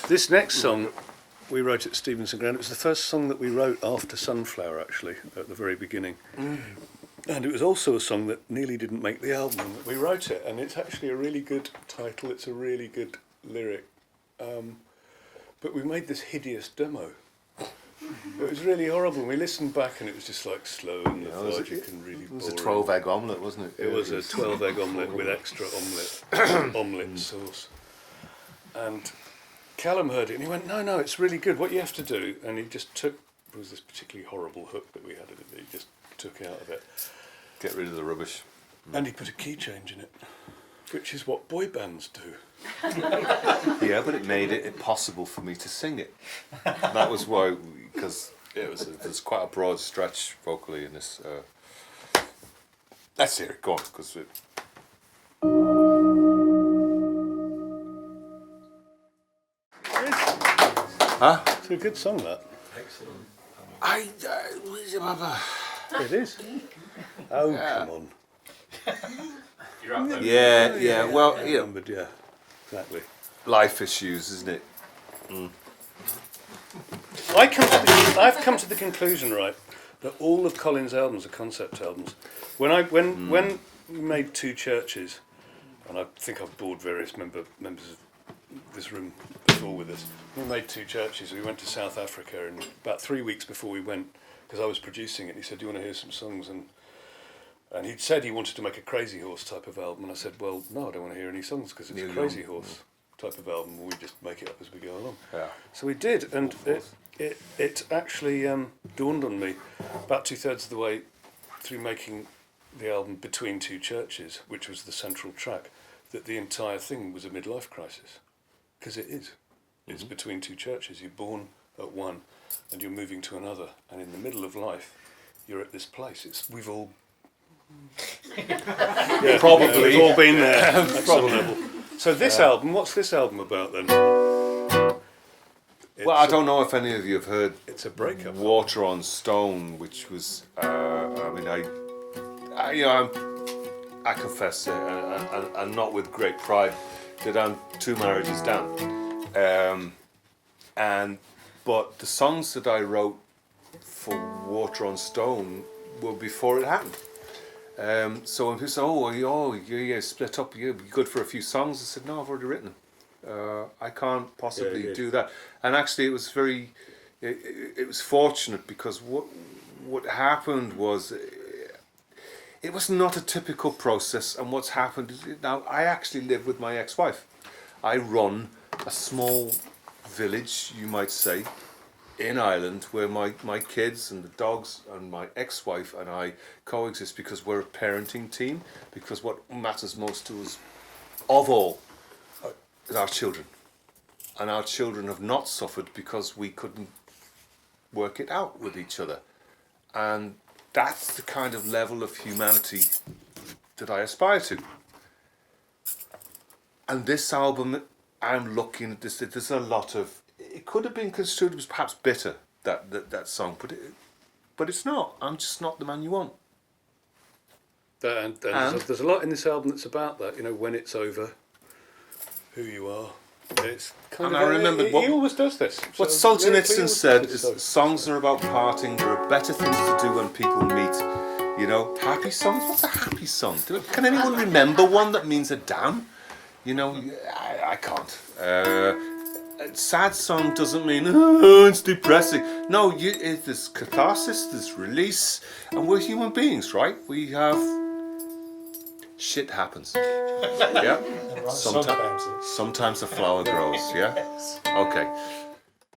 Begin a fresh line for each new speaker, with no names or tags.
This next song we wrote at Stevenson Ground. It was the first song that we wrote after Sunflower, actually, at the very beginning. And it was also a song that nearly didn't make the album. We wrote it, and it's actually a really good title. It's a really good lyric. But we made this hideous demo. It was really horrible. We listened back, and it was just like slow and lethargic and really boring.
It was a 12-egg omelette, wasn't it?
It was a 12-egg omelette with extra omelette sauce. And Callum heard it, and he went, no, it's really good. What you have to do, and he just took, there was this particularly horrible hook that we had in it that he just took out of it.
Get rid of the rubbish.
And he put a key change in it, which is what boy bands do.
Yeah, but it made it possible for me to sing it. That was why, because there's quite a broad stretch vocally in this. Let's hear it, go on, because it... Huh?
It's a good song, that.
Excellent.
It is. Oh, come on.
You're up there.
Yeah, well, you know,
Remembered, yeah, exactly.
life issues, isn't it?
I've come to the conclusion, right, that all of Colin's albums are concept albums. When we made Two Churches, and I think I've bored various members of this room before with this. We made Two Churches. We went to South Africa, and about 3 weeks before we went, because I was producing it, he said, "Do you want to hear some songs?" And he'd said he wanted to make a Crazy Horse type of album, and I said, "Well, no, I don't want to hear any songs because it's a Crazy Horse type of album. We just make it up as we go along."
Yeah.
So we did, and it actually dawned on me about 2/3 of the way through making the album Between Two Churches, which was the central track, that the entire thing was a midlife crisis, because it is. It's between two churches. You're born at one, and you're moving to another, and in the middle of life, you're at this place. We've all
Probably.
we've all been there at some level. So this album, what's this album about then?
Well, I don't know if any of you have heard
It's a breakup.
Water on Stone, which was, I confess, and not with great pride, that I'm 2 marriages down. But the songs that I wrote for Water on Stone were before it happened. So when people say, you split up, you'd be good for a few songs, I said, no, I've already written them. I can't possibly do that. And actually it was it was fortunate, because what happened was, it was not a typical process, and what's happened is, now I actually live with my ex-wife. I run a small village, you might say, in Ireland, where my kids and the dogs and my ex-wife and I coexist, because we're a parenting team, because what matters most to us, of all, is our children. And our children have not suffered because we couldn't work it out with each other. And that's the kind of level of humanity that I aspire to. And this album, I'm looking at this, there's a lot of, it could have been construed as perhaps bitter, that song, but it's not. I'm just not the man you want.
And there's a lot in this album that's about that, when it's over, who you are. It's kind
And
of,
I remember
he always does this.
What
So,
Solzhenitsyn
he
said
always
is,
does this.
songs are about parting, there are better things to do when people meet. Happy songs? What's a happy song? Can anyone remember one that means a damn? I can't. A sad song doesn't mean, it's depressing. No, there's catharsis, there's release, and we're human beings, right? We have... shit happens. Yeah? Sometimes the flower grows, yeah? Okay.